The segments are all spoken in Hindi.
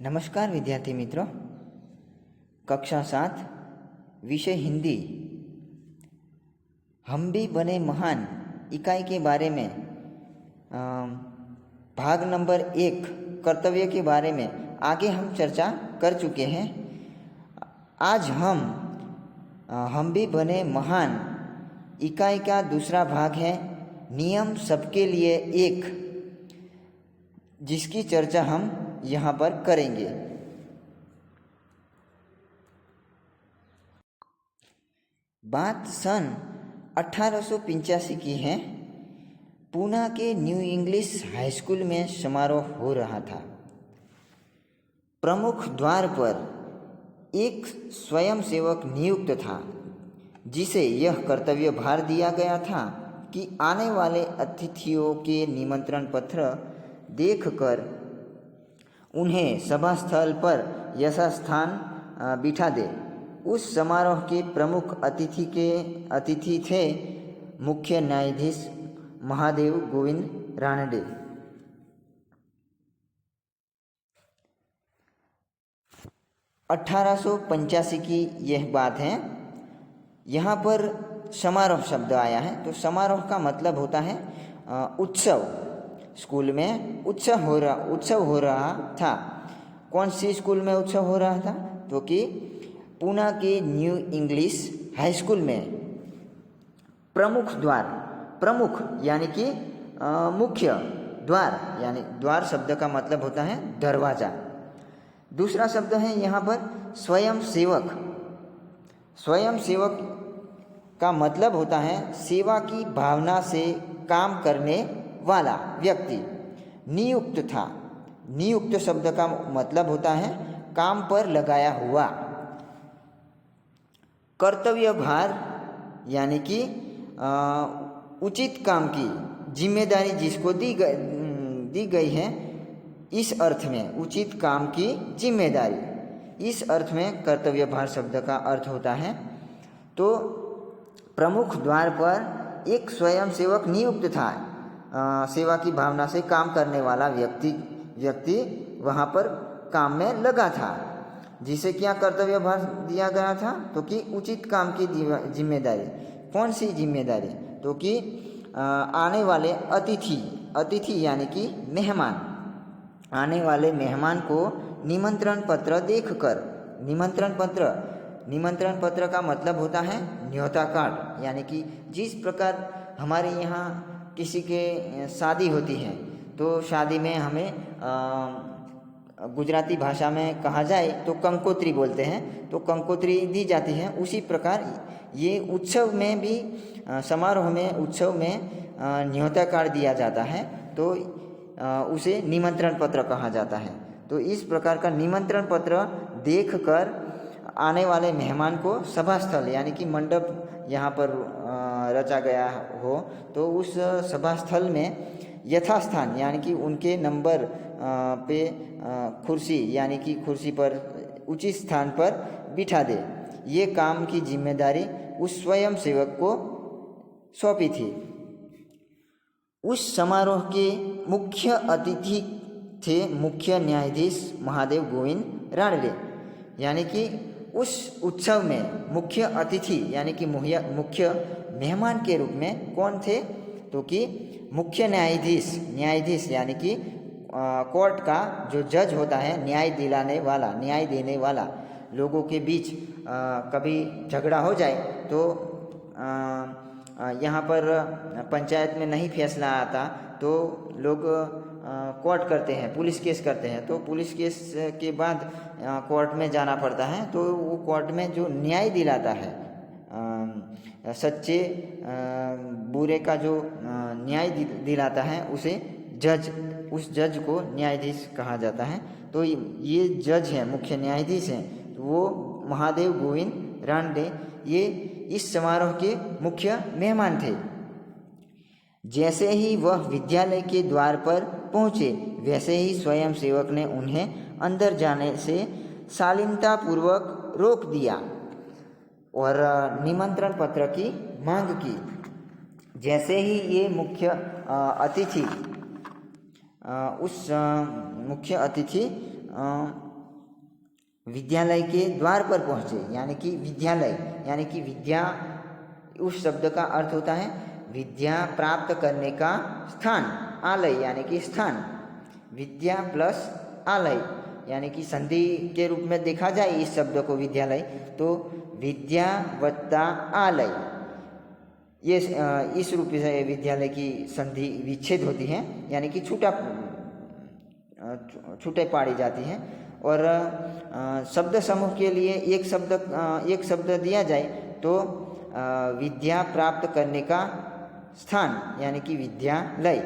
नमस्कार विद्यार्थी मित्रों, कक्षा 7 विषय हिंदी हम भी बने महान इकाई के बारे में भाग नंबर 1 कर्तव्य के बारे में आगे हम चर्चा कर चुके हैं। आज हम भी बने महान इकाई का दूसरा भाग है नियम सबके लिए एक, जिसकी चर्चा हम यहाँ पर करेंगे। बात सन 1885 की है। पूना के न्यू इंग्लिश हाई स्कूल में समारोह हो रहा था। प्रमुख द्वार पर एक स्वयंसेवक नियुक्त था, जिसे यह कर्तव्य भार दिया गया था कि आने वाले अतिथियों के निमंत्रण पत्र देखकर उन्हें सभा स्थल पर यथास्थान बिठा दे। उस समारोह के प्रमुख अतिथि थे मुख्य न्यायाधीश महादेव गोविंद रानडे। (1885) की यह बात है। यहाँ पर समारोह शब्द आया है, तो समारोह का मतलब होता है उत्सव। स्कूल में उत्सव हो रहा था। कौन सी स्कूल में उत्सव हो रहा था? तो कि पूना के न्यू इंग्लिश हाई स्कूल में प्रमुख यानी कि मुख्य द्वार, यानी द्वार शब्द का मतलब होता है दरवाज़ा। दूसरा शब्द है यहाँ पर स्वयंसेवक। स्वयंसेवक का मतलब होता है सेवा की भावना से काम करने वाला व्यक्ति। नियुक्त था। नियुक्त शब्द का मतलब होता है काम पर लगाया हुआ। कर्तव्य भार यानी कि उचित काम की जिम्मेदारी जिसको दी गई है, इस अर्थ में उचित काम की जिम्मेदारी, इस अर्थ में कर्तव्य भार शब्द का अर्थ होता है। तो प्रमुख द्वार पर एक स्वयंसेवक नियुक्त था। सेवा की भावना से काम करने वाला व्यक्ति वहाँ पर काम में लगा था, जिसे क्या कर्तव्य भार दिया गया था? तो कि उचित काम की जिम्मेदारी। कौन सी जिम्मेदारी? तो कि आने वाले अतिथि यानी कि मेहमान, आने वाले मेहमान को निमंत्रण पत्र देखकर, निमंत्रण पत्र का मतलब होता है न्योता कार्ड, यानी कि जिस प्रकार हमारे यहाँ किसी के शादी होती है, तो शादी में हमें गुजराती भाषा में कहा जाए तो कंकोत्री बोलते हैं, तो कंकोत्री दी जाती है। उसी प्रकार ये उत्सव में भी, समारोह में, उत्सव में न्योता कार्ड दिया जाता है, तो उसे निमंत्रण पत्र कहा जाता है। तो इस प्रकार का निमंत्रण पत्र देखकर आने वाले मेहमान को सभा स्थल यानी कि मंडप यहाँ पर रचा गया हो, तो उस सभा स्थल में यथास्थान यानी कि उनके नंबर पे कुर्सी यानी कि कुर्सी पर उचित स्थान पर बिठा दे। ये काम की जिम्मेदारी उस स्वयंसेवक को सौंपी थी। उस समारोह के मुख्य अतिथि थे मुख्य न्यायाधीश महादेव गोविंद रानडे। यानी कि उस उत्सव में मुख्य अतिथि यानी कि मुख्य मेहमान के रूप में कौन थे? तो कि मुख्य न्यायाधीश यानी कि कोर्ट का जो जज होता है, न्याय देने वाला। लोगों के बीच कभी झगड़ा हो जाए तो यहाँ पर पंचायत में नहीं फैसला आता, तो लोग कोर्ट करते हैं, पुलिस केस करते हैं। तो पुलिस केस के बाद कोर्ट में जाना पड़ता है, तो वो कोर्ट में जो न्याय दिलाता है, सच्चे बुरे का जो न्याय दिलाता है, उस जज को न्यायाधीश कहा जाता है। तो ये जज हैं, मुख्य न्यायाधीश हैं, तो वो महादेव गोविंद रानडे ये इस समारोह के मुख्य मेहमान थे। जैसे ही वह विद्यालय के द्वार पर पहुँचे, वैसे ही स्वयंसेवक ने उन्हें अंदर जाने से शालीनतापूर्वक रोक दिया और निमंत्रण पत्र की मांग की। जैसे ही ये मुख्य अतिथि विद्यालय के द्वार पर पहुँचे, यानी कि विद्यालय यानी कि विद्या, उस शब्द का अर्थ होता है विद्या प्राप्त करने का स्थान। आलय यानी कि स्थान, विद्या प्लस आलय यानी कि संधि के रूप में देखा जाए इस शब्द को विद्यालय, तो विद्या वत्ता आलय, ये इस रूप से विद्यालय की संधि विच्छेद होती है, यानी कि छूटे पाड़ी जाती हैं। और शब्द समूह के लिए एक शब्द दिया जाए तो विद्या प्राप्त करने का स्थान यानी कि विद्यालय।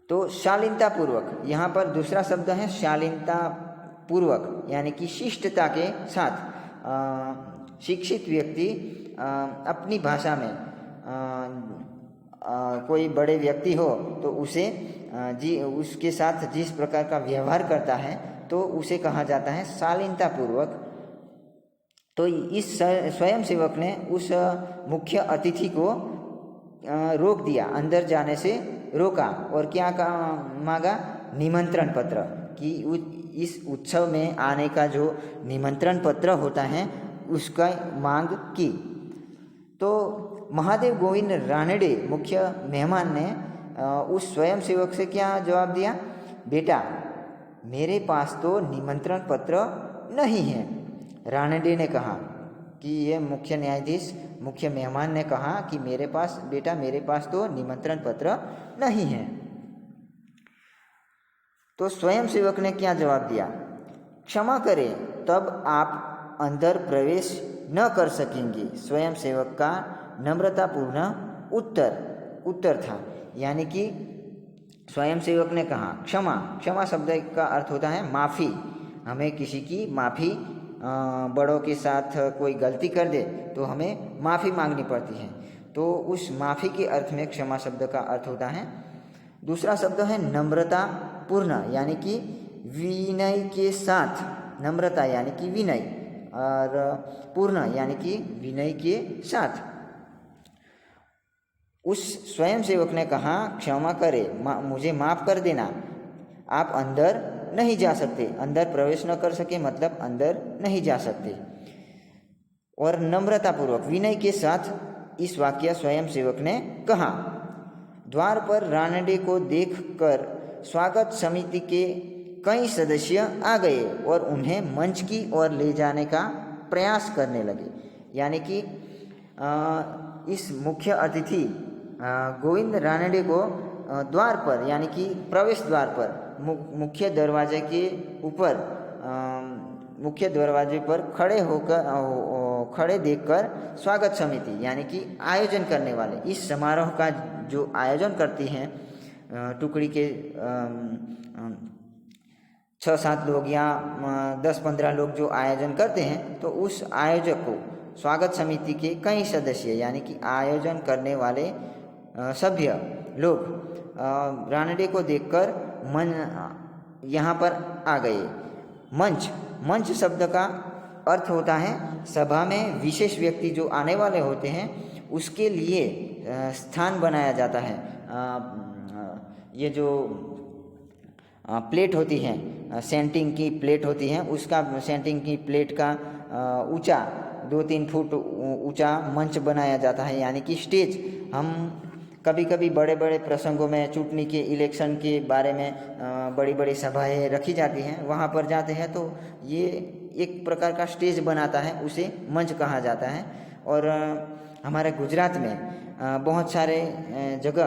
तो शालीनता पूर्वक, यहाँ पर दूसरा शब्द है शालीनता पूर्वक, यानी कि शिष्टता के साथ शिक्षित व्यक्ति अपनी भाषा में कोई बड़े व्यक्ति हो तो उसके साथ जिस प्रकार का व्यवहार करता है तो उसे कहा जाता है शालीनता पूर्वक। तो इस स्वयंसेवक ने उस मुख्य अतिथि को रोक दिया, अंदर जाने से रोका, और क्या मांगा? निमंत्रण पत्र, कि इस उत्सव में आने का जो निमंत्रण पत्र होता है उसका मांग की। तो महादेव गोविंद रानडे मुख्य मेहमान ने उस स्वयंसेवक से क्या जवाब दिया? बेटा, मेरे पास तो निमंत्रण पत्र नहीं है। रानडे ने कहा कि ये मुख्य न्यायाधीश, मुख्य मेहमान ने कहा कि मेरे पास तो निमंत्रण पत्र नहीं है। तो स्वयंसेवक ने क्या जवाब दिया? क्षमा करें, तब आप अंदर प्रवेश न कर सकेंगे। स्वयंसेवक का नम्रतापूर्ण उत्तर था, यानी कि स्वयंसेवक ने कहा क्षमा शब्द का अर्थ होता है माफ़ी। हमें किसी की माफ़ी, बड़ों के साथ कोई गलती कर दे तो हमें माफ़ी मांगनी पड़ती है, तो उस माफ़ी के अर्थ में क्षमा शब्द का अर्थ होता है। दूसरा शब्द है नम्रता पूर्ण, यानी कि विनय के साथ। नम्रता यानी कि विनय, और पूर्ण यानी कि विनय के साथ। उस स्वयंसेवक ने कहा क्षमा करें, मुझे माफ़ कर देना, आप अंदर नहीं जा सकते। अंदर प्रवेश न कर सके मतलब अंदर नहीं जा सकते। और नम्रतापूर्वक, विनय के साथ इस वाक्य स्वयंसेवक ने कहा। द्वार पर रानडे को देखकर स्वागत समिति के कई सदस्य आ गए और उन्हें मंच की ओर ले जाने का प्रयास करने लगे। यानी कि इस मुख्य अतिथि गोविंद रानडे को द्वार पर, यानी कि प्रवेश द्वार पर, मुख्य दरवाजे के ऊपर, मुख्य दरवाजे पर खड़े देखकर स्वागत समिति यानी कि आयोजन करने वाले, इस समारोह का जो आयोजन करती हैं टुकड़ी के 6-7 लोग या 10-15 लोग जो आयोजन करते हैं, तो उस आयोजक को स्वागत समिति के कई सदस्य यानी कि आयोजन करने वाले सभ्य लोग रानडे को देखकर यहाँ पर आ गए। मंच शब्द का अर्थ होता है सभा में विशेष व्यक्ति जो आने वाले होते हैं उसके लिए स्थान बनाया जाता है। ये जो प्लेट होती है, सेंटिंग की प्लेट होती है, उसका सेंटिंग की प्लेट का ऊंचा 2-3 फुट ऊंचा मंच बनाया जाता है, यानी कि स्टेज। हम कभी कभी बड़े बड़े प्रसंगों में, चुटनी के इलेक्शन के बारे में बड़ी बड़ी सभाएं रखी जाती हैं, वहाँ पर जाते हैं तो ये एक प्रकार का स्टेज बनाता है, उसे मंच कहा जाता है। और हमारे गुजरात में बहुत सारे जगह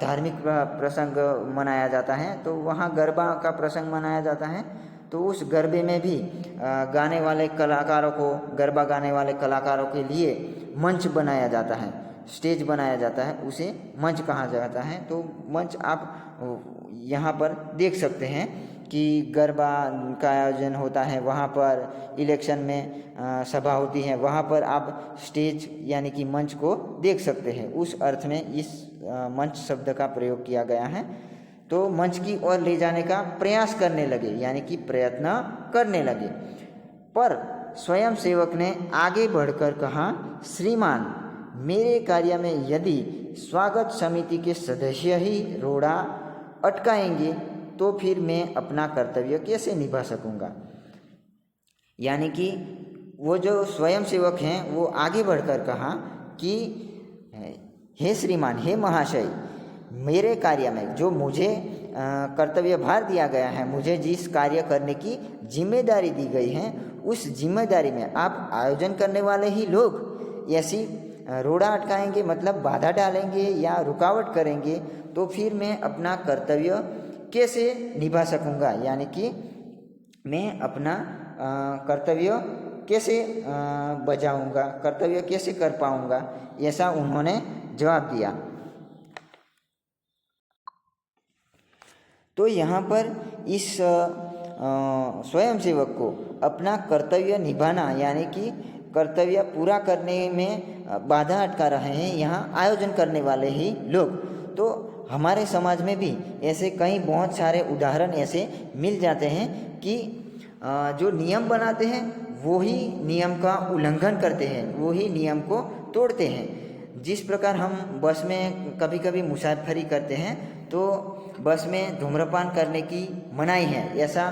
धार्मिक प्रसंग मनाया जाता है, तो वहाँ गरबा का प्रसंग मनाया जाता है, तो उस गरबे में भी गाने वाले कलाकारों को, गरबा गाने वाले कलाकारों के लिए मंच बनाया जाता है, स्टेज बनाया जाता है, उसे मंच कहा जाता है। तो मंच आप यहाँ पर देख सकते हैं कि गरबा का आयोजन होता है, वहाँ पर इलेक्शन में सभा होती है, वहाँ पर आप स्टेज यानी कि मंच को देख सकते हैं। उस अर्थ में इस मंच शब्द का प्रयोग किया गया है। तो मंच की ओर ले जाने का प्रयास करने लगे, यानी कि प्रयत्न करने लगे। पर स्वयं सेवक ने आगे बढ़कर कहा, श्रीमान, मेरे कार्य में यदि स्वागत समिति के सदस्य ही रोड़ा अटकाएंगे तो फिर मैं अपना कर्तव्य कैसे निभा सकूँगा। यानी कि वो जो स्वयं सेवक हैं वो आगे बढ़कर कहा कि हे श्रीमान, हे महाशय, मेरे कार्य में जो मुझे कर्तव्य भार दिया गया है, मुझे जिस कार्य करने की जिम्मेदारी दी गई है, उस जिम्मेदारी में आप आयोजन करने वाले ही लोग ऐसी रोड़ा अटकाएंगे, मतलब बाधा डालेंगे या रुकावट करेंगे, तो फिर मैं अपना कर्तव्य कैसे निभा सकूँगा। यानी कि मैं अपना कर्तव्य कैसे बजाऊँगा, कर्तव्य कैसे कर पाऊँगा, ऐसा उन्होंने जवाब दिया। तो यहाँ पर इस स्वयंसेवक को अपना कर्तव्य निभाना यानी कि कर्तव्य पूरा करने में बाधा अटका रहे हैं यहाँ आयोजन करने वाले ही लोग। तो हमारे समाज में भी ऐसे कई बहुत सारे उदाहरण ऐसे मिल जाते हैं कि जो नियम बनाते हैं वो ही नियम का उल्लंघन करते हैं, वो ही नियम को तोड़ते हैं। जिस प्रकार हम बस में कभी कभी मुसाफिरी करते हैं तो बस में धूम्रपान करने की मनाही है, ऐसा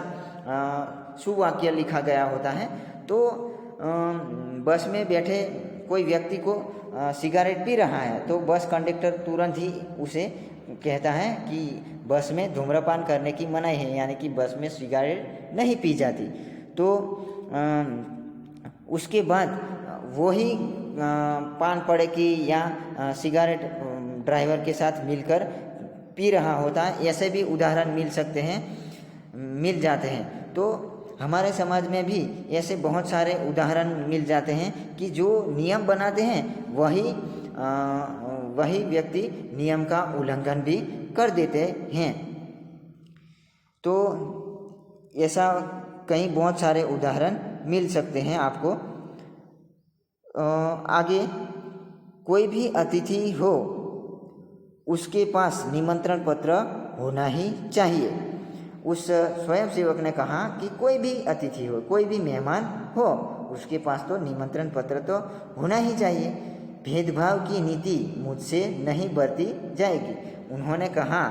सुवाक्य लिखा गया होता है। तो बस में बैठे कोई व्यक्ति को सिगारेट पी रहा है तो बस कंडक्टर तुरंत ही उसे कहता है कि बस में धूम्रपान करने की मनाही है, यानी कि बस में सिगारेट नहीं पी जाती। तो उसके बाद वही पान पड़ेगी या सिगारेट ड्राइवर के साथ मिलकर पी रहा होता है। ऐसे भी उदाहरण मिल जाते हैं। तो हमारे समाज में भी ऐसे बहुत सारे उदाहरण मिल जाते हैं कि जो नियम बनाते हैं वही व्यक्ति नियम का उल्लंघन भी कर देते हैं। तो ऐसा कई बहुत सारे उदाहरण मिल सकते हैं आपको। आगे कोई भी अतिथि हो उसके पास निमंत्रण पत्र होना ही चाहिए। उस स्वयंसेवक ने कहा कि कोई भी अतिथि हो, कोई भी मेहमान हो, उसके पास तो निमंत्रण पत्र तो होना ही चाहिए। भेदभाव की नीति मुझसे नहीं बरती जाएगी। उन्होंने कहा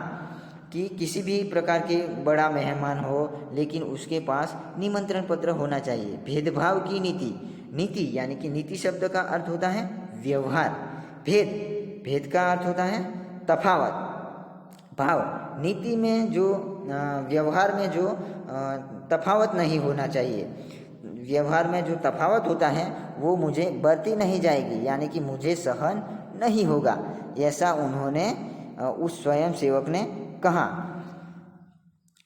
कि किसी भी प्रकार के बड़ा मेहमान हो लेकिन उसके पास निमंत्रण पत्र होना चाहिए। भेदभाव की नीति यानी कि नीति शब्द का अर्थ होता है व्यवहार, भेद का अर्थ होता है तफावत, भाव। नीति में जो व्यवहार में जो तफावत नहीं होना चाहिए, व्यवहार में जो तफावत होता है वो मुझे बरती नहीं जाएगी, यानी कि मुझे सहन नहीं होगा, ऐसा उन्होंने उस स्वयंसेवक ने कहा।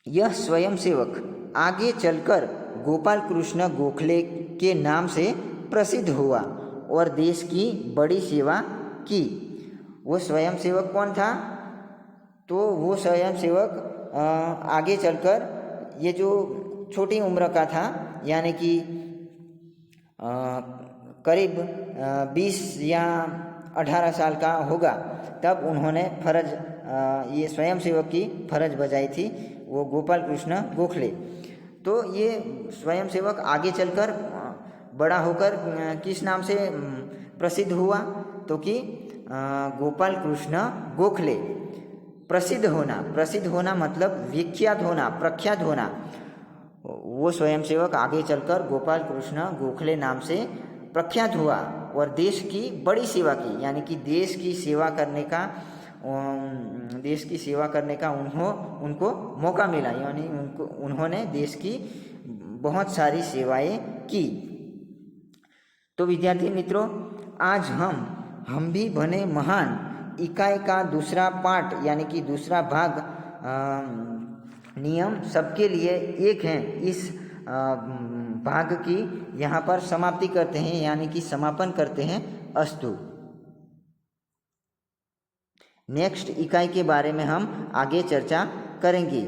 यह स्वयंसेवक आगे चलकर गोपाल कृष्ण गोखले के नाम से प्रसिद्ध हुआ और देश की बड़ी सेवा की। वो स्वयंसेवक कौन था? तो वो स्वयंसेवक आगे चलकर ये जो छोटी उम्र का था, यानी कि करीब 20 या 18 साल का होगा, तब उन्होंने ये स्वयंसेवक की फर्ज बजाई थी, वो गोपाल कृष्ण गोखले। तो ये स्वयंसेवक आगे चलकर बड़ा होकर किस नाम से प्रसिद्ध हुआ? तो कि गोपाल कृष्ण गोखले। प्रसिद्ध होना मतलब विख्यात होना, प्रख्यात होना। वो स्वयंसेवक आगे चलकर गोपाल कृष्ण गोखले नाम से प्रख्यात हुआ और देश की बड़ी सेवा की, यानी कि देश की सेवा करने का उनको मौका मिला, यानी उन्होंने देश की बहुत सारी सेवाएं की। तो विद्यार्थी मित्रों, आज हम भी बने महान इकाई का दूसरा पार्ट यानी कि दूसरा भाग नियम सबके लिए एक है, इस भाग की यहाँ पर समाप्ति करते हैं, यानी कि समापन करते हैं। अस्तु। नेक्स्ट इकाई के बारे में हम आगे चर्चा करेंगे।